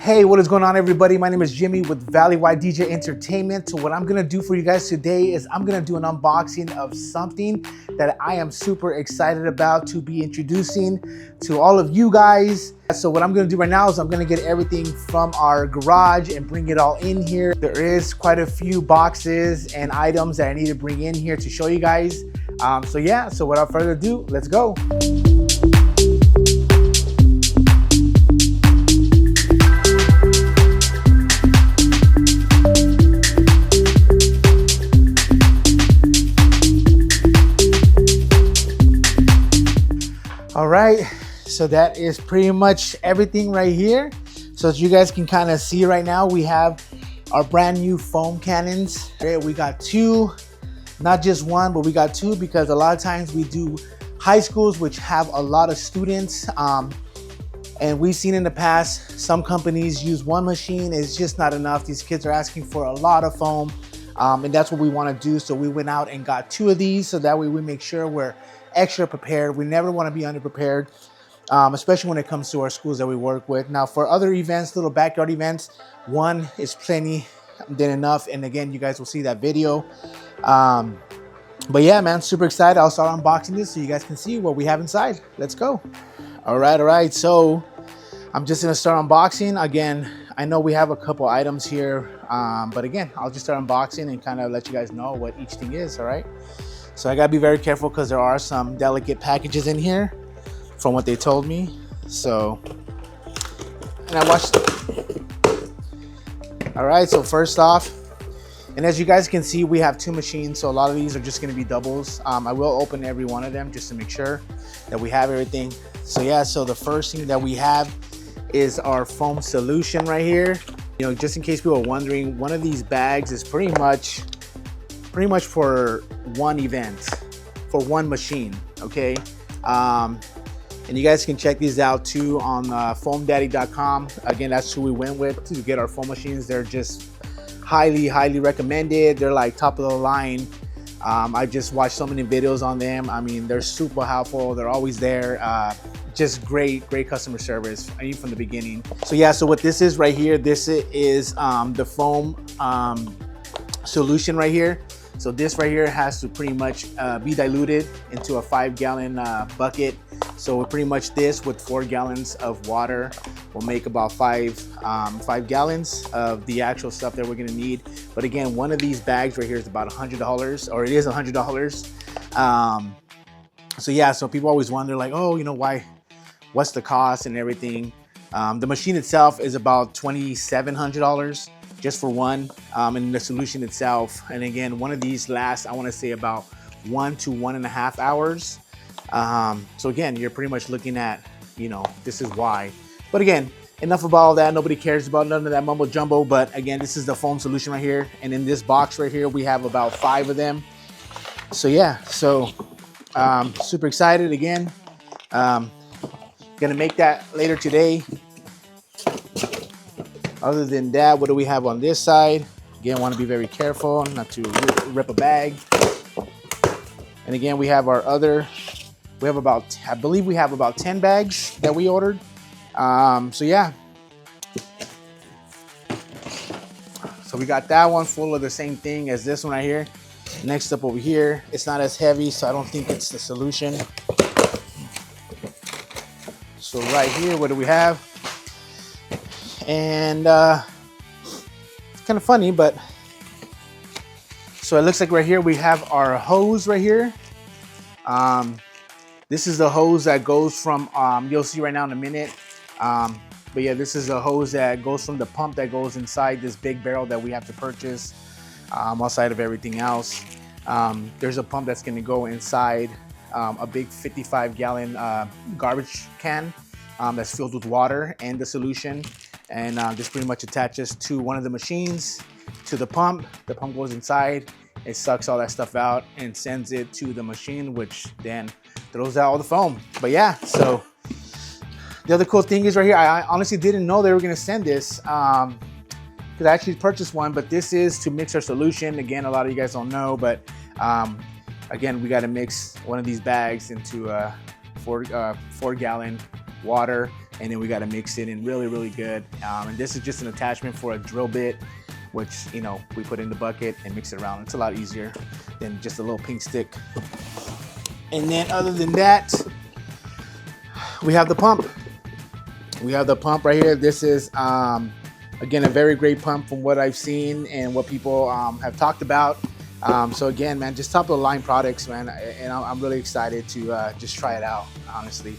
Hey, what is going on, everybody? My name is Jimmy with Valley Wide DJ Entertainment. So what I'm gonna do for you guys today is I'm gonna do an unboxing of something that I am super excited about to be introducing to all of you guys. So what I'm gonna do right now is I'm gonna get everything from our garage and bring it all in here. There is quite a few boxes and items that I need to bring in here to show you guys. So without further ado, let's go. All right, so that is pretty much everything right here. So as you guys can kind of see right now, we have our brand new foam cannons. We got two, not just one, but we got two because a lot of times we do high schools which have a lot of students. And we've seen in the past, some companies use one machine. It's just not enough. These kids are asking for a lot of foam. And that's what we want to do. So we went out and got two of these so that way we make sure we're extra prepared. We never want to be underprepared, especially when it comes to our schools that we work with. Now for other events, little backyard events, one is plenty than enough. And again, you guys will see that video. But yeah, man, super excited. I'll start unboxing this so you guys can see what we have inside. Let's go. All right. So I'm just gonna start unboxing. Again, I know we have a couple items here, but again, I'll just start unboxing and kind of let you guys know what each thing is, all right? So I gotta be very careful because there are some delicate packages in here from what they told me. So, and I watched. All right, so first off, and as you guys can see, we have two machines. So a lot of these are just gonna be doubles. I will open every one of them just to make sure that we have everything. So yeah, so the first thing that we have is our foam solution right here. You know, just in case people are wondering, one of these bags is pretty much for one event, for one machine, okay? And you guys can check these out too on foamdaddy.com. Again, that's who we went with to get our foam machines. They're just highly recommended. They're like top of the line. I just watched so many videos on them. I mean, they're super helpful. They're always there. Just great customer service, even from the beginning. So yeah, so what this is right here, this is the foam solution right here. So this right here has to pretty much be diluted into a 5-gallon bucket. So pretty much this with 4 gallons of water will make about 5 gallons of the actual stuff that we're gonna need. But again, one of these bags right here is about $100, or it is $100. So yeah, so people always wonder like, oh, you know, what's the cost and everything. The machine itself is about $2,700 just for one, and the solution itself. And again, one of these lasts, I wanna say about 1 to 1.5 hours. So again, you're pretty much looking at, you know, this is why. But again, enough about all that. Nobody cares about none of that mumbo jumbo. But again, this is the foam solution right here. And in this box right here, we have about 5 of them. So yeah, so super excited again. Gonna make that later today. Other than that, what do we have on this side? Again, want to be very careful not to rip a bag. And again, we have I believe we have about 10 bags that we ordered. So yeah. So we got that one full of the same thing as this one right here. Next up over here, it's not as heavy, so I don't think it's the solution. So right here, what do we have? And it's kind of funny, but so it looks like right here we have our hose right here. This is the hose that goes from, you'll see right now in a minute. But yeah, this is a hose that goes from the pump that goes inside this big barrel that we have to purchase outside of everything else. There's a pump that's gonna go inside a big 55-gallon garbage can that's filled with water and the solution. And this pretty much attaches to one of the machines to the pump. The pump goes inside, it sucks all that stuff out and sends it to the machine, which then throws out all the foam. But yeah, so the other cool thing is right here, I honestly didn't know they were gonna send this because I actually purchased one, but this is to mix our solution. Again, a lot of you guys don't know, but again, we gotta mix one of these bags into a 4-gallon water. and then we got to mix it in really good. And this is just an attachment for a drill bit, which, you know, we put in the bucket and mix it around. It's a lot easier than just a little pink stick. And then other than that, we have the pump. We have the pump right here. This is, again, a very great pump from what I've seen and what people have talked about. So again, man, just top of the line products, man. And I'm really excited to just try it out, honestly.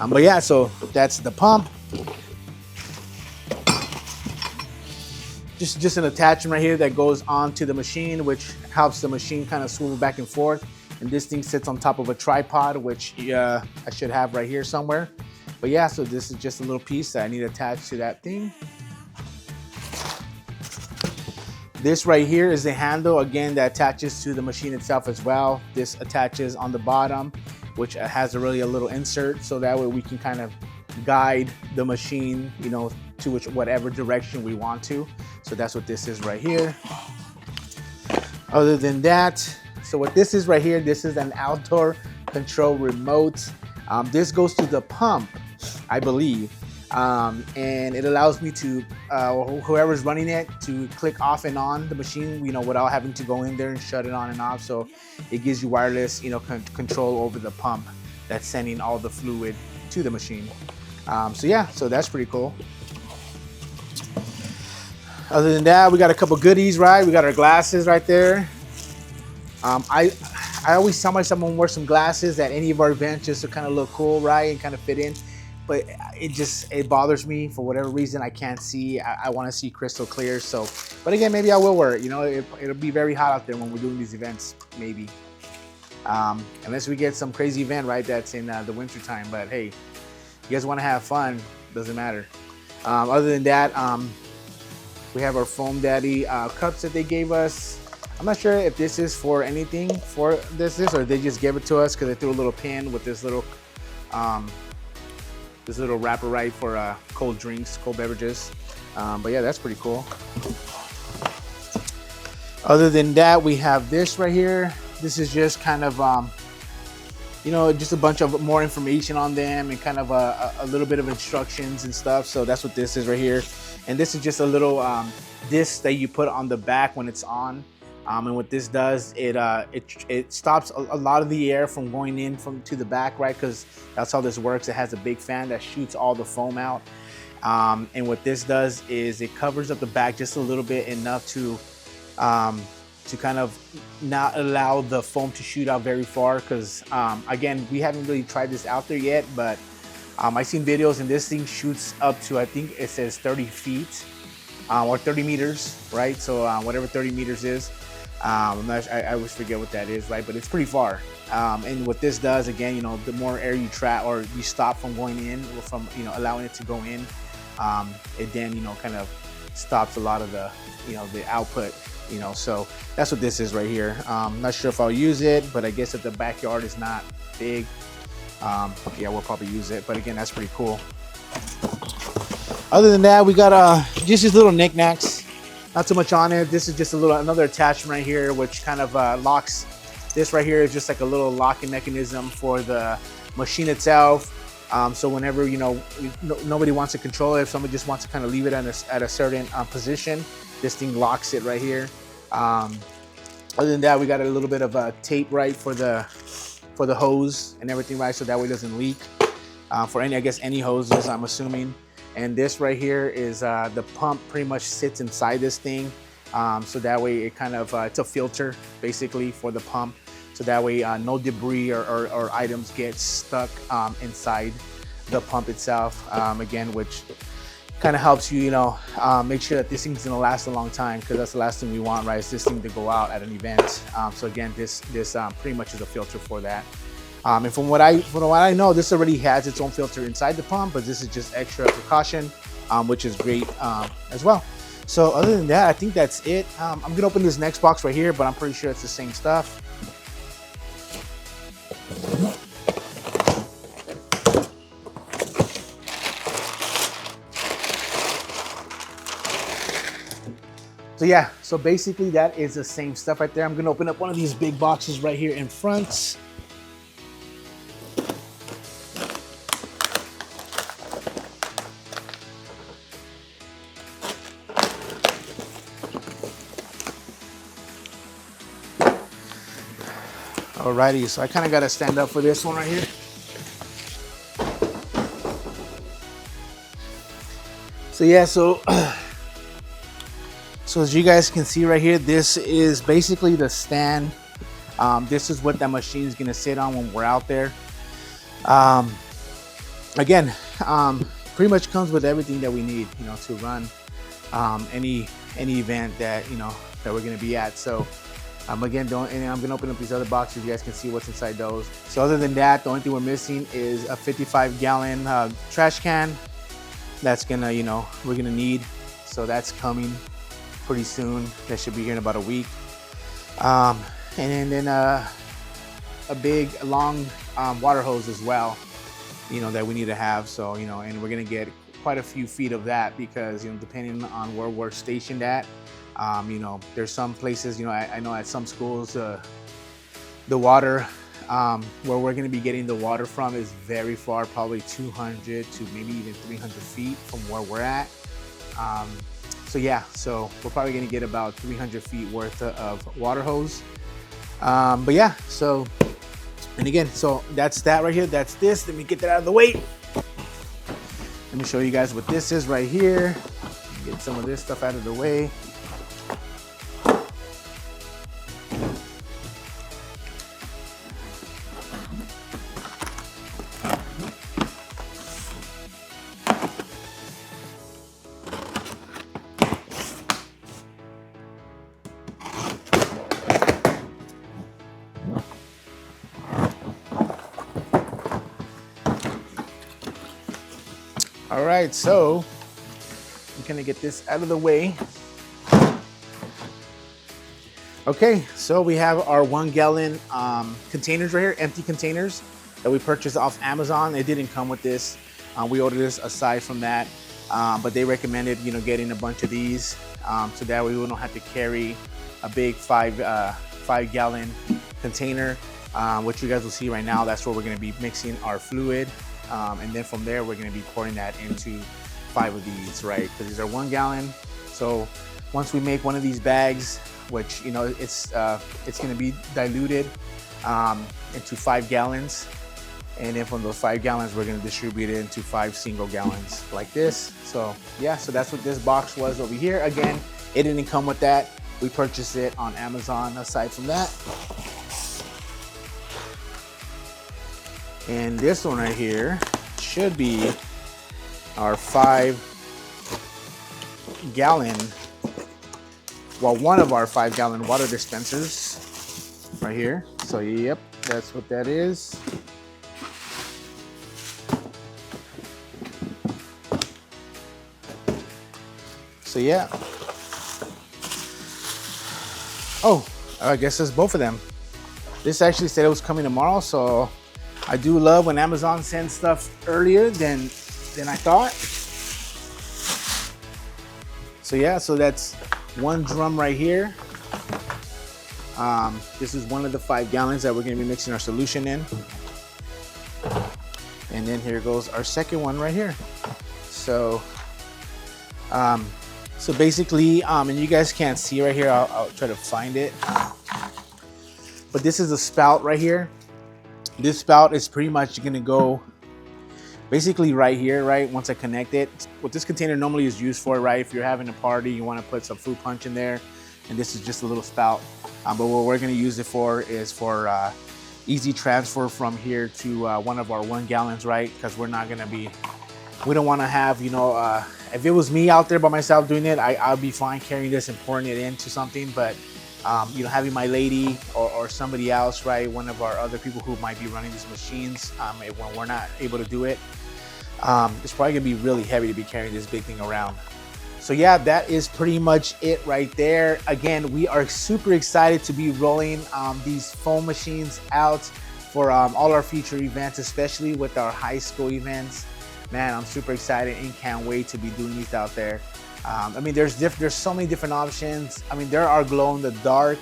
But yeah, so that's the pump. Just an attachment right here that goes onto the machine, which helps the machine kind of swivel back and forth. And this thing sits on top of a tripod, which I should have right here somewhere. But yeah, so this is just a little piece that I need attached to that thing. This right here is the handle, again, that attaches to the machine itself as well. This attaches on the bottom, which has a little insert, so that way we can kind of guide the machine, you know, to whatever direction we want to. So that's what this is right here. Other than that, so what this is right here, this is an outdoor control remote. This goes to the pump, I believe. And it allows me to, whoever's running it, to click off and on the machine, you know, without having to go in there and shut it on and off. So it gives you wireless, you know, control over the pump that's sending all the fluid to the machine. So yeah, so that's pretty cool. Other than that, we got a couple goodies, right? We got our glasses right there. I always tell myself I'm gonna wear some glasses at any of our events just to kind of look cool, right, and kind of fit in. But it bothers me for whatever reason. I can't see. I want to see crystal clear. So, but again, maybe I will wear it. You know, it'll be very hot out there when we're doing these events, maybe. Unless we get some crazy event, right, that's in the winter time. But hey, you guys want to have fun, doesn't matter. Other than that, we have our Foam Daddy cups that they gave us. I'm not sure if this is for anything for this or they just gave it to us because they threw a little pin with this little wrapper right for cold drinks, cold beverages. But yeah, that's pretty cool. Other than that, we have this right here. This is just kind of, you know, just a bunch of more information on them and kind of a little bit of instructions and stuff. So that's what this is right here. And this is just a little disc that you put on the back when it's on. And what this does, it stops a lot of the air from going in to the back, right? Because that's how this works. It has a big fan that shoots all the foam out. And what this does is it covers up the back just a little bit, enough to kind of not allow the foam to shoot out very far. Because again, we haven't really tried this out there yet, but I've seen videos and this thing shoots up to, I think it says 30 feet or 30 meters, right? So whatever 30 meters is. I always forget what that is, right? But it's pretty far. And what this does, again, you know, the more air you trap or you stop from going in, or from, you know, allowing it to go in, it then, you know, kind of stops a lot of the, you know, the output, you know. So that's what this is right here. Not sure if I'll use it, but I guess if the backyard is not big, yeah, we'll probably use it. But again, that's pretty cool. Other than that, we got just these little knickknacks. Not too much on it. This is just another attachment right here, which kind of locks. This right here is just like a little locking mechanism for the machine itself. So whenever, you know, nobody wants to control it, if somebody just wants to kind of leave it at a certain position, this thing locks it right here. Other than that, we got a little bit of tape right for the hose and everything, right, so that way it doesn't leak. For any hoses, I'm assuming. And this right here is the pump pretty much sits inside this thing. So that way it kind of, it's a filter basically for the pump. So that way no debris or items get stuck inside the pump itself. Again, which kind of helps you, you know, make sure that this thing's gonna last a long time, because that's the last thing we want, right? Is this thing to go out at an event. So again, this pretty much is a filter for that. And from what I know, this already has its own filter inside the pump, but this is just extra precaution, which is great as well. So other than that, I think that's it. I'm gonna open this next box right here, but I'm pretty sure it's the same stuff. So yeah, so basically that is the same stuff right there. I'm gonna open up one of these big boxes right here in front. Alrighty, so I kind of got to stand up for this one right here. So yeah, so as you guys can see right here, this is basically the stand. This is what that machine is gonna sit on when we're out there. Again, pretty much comes with everything that we need, you know, to run any event that, you know, that we're gonna be at. So again, I'm gonna open up these other boxes. You guys can see what's inside those. So other than that, the only thing we're missing is a 55-gallon trash can. That's gonna, you know, we're gonna need. So that's coming pretty soon. That should be here in about a week. And then a big long water hose as well, you know, that we need to have. So, you know, and we're gonna get quite a few feet of that because, you know, depending on where we're stationed at, you know, there's some places, you know, I know at some schools, the water, where we're gonna be getting the water from is very far, probably 200 to maybe even 300 feet from where we're at. So yeah, so we're probably gonna get about 300 feet worth of water hose. But yeah, so, and again, so that's that right here, that's this. Let me get that out of the way. Let me show you guys what this is right here. Get some of this stuff out of the way. All right, so I'm gonna get this out of the way. Okay, so we have our 1-gallon containers right here, empty containers that we purchased off Amazon. It didn't come with this. We ordered this aside from that, but they recommended, you know, getting a bunch of these so that way we don't have to carry a big 5-gallon container. What you guys will see right now, that's where we're gonna be mixing our fluid. And then from there, we're gonna be pouring that into 5 of these, right? Because these are 1 gallon. So once we make one of these bags, which, you know, it's gonna be diluted into 5 gallons. And then from those 5 gallons, we're gonna distribute it into 5 single gallons like this. So yeah, so that's what this box was over here. Again, it didn't come with that. We purchased it on Amazon aside from that. And this one right here should be our 5-gallon, well, one of our 5-gallon water dispensers right here. So yep, that's what that is. So yeah. Oh, I guess it's both of them. This actually said it was coming tomorrow, so I do love when Amazon sends stuff earlier than I thought. So yeah, so that's 1 drum right here. This is one of the 5 gallons that we're gonna be mixing our solution in. And then here goes our second one right here. So, so basically, and you guys can't see right here, I'll try to find it. But this is a spout right here. This spout is pretty much gonna go basically right here, right? Once I connect it. What this container normally is used for, right? If you're having a party, you wanna put some fruit punch in there, and this is just a little spout. But what we're gonna use it for is for easy transfer from here to one of our 1 gallons, right? Because we're not gonna be, we don't wanna have, you know, if it was me out there by myself doing it, I'll be fine carrying this and pouring it into something, but you know, having my lady or somebody else, right, one of our other people who might be running these machines, when we're not able to do it, it's probably gonna be really heavy to be carrying this big thing around. So yeah, that is pretty much it right there. Again, we are super excited to be rolling these foam machines out for all our future events, especially with our high school events. Man, I'm super excited and can't wait to be doing these out there. I mean, there's so many different options. I mean, there are glow-in-the-dark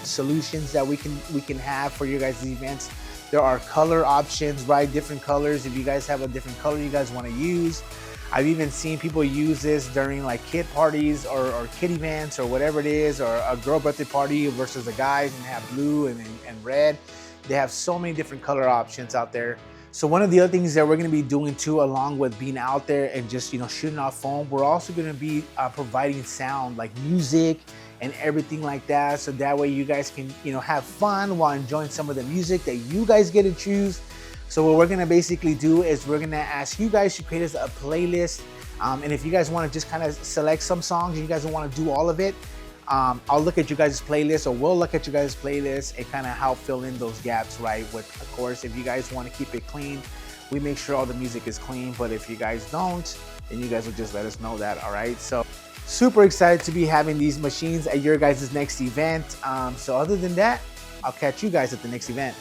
solutions that we can have for your guys' events. There are color options, right? Different colors. If you guys have a different color you guys want to use. I've even seen people use this during like kid parties or kid events or whatever it is, or a girl birthday party versus the guys and have blue and red. They have so many different color options out there. So one of the other things that we're going to be doing too, along with being out there and just, you know, shooting off foam, we're also going to be providing sound like music and everything like that. So that way you guys can, you know, have fun while enjoying some of the music that you guys get to choose. So what we're going to basically do is we're going to ask you guys to create us a playlist. And if you guys want to just kind of select some songs and you guys don't want to do all of it, I'll look at you guys' playlist, or we'll look at you guys' playlist and kind of help fill in those gaps, right? With, of course, if you guys want to keep it clean, we make sure all the music is clean. But if you guys don't, then you guys will just let us know that, all right? So super excited to be having these machines at your guys' next event. So other than that, I'll catch you guys at the next event.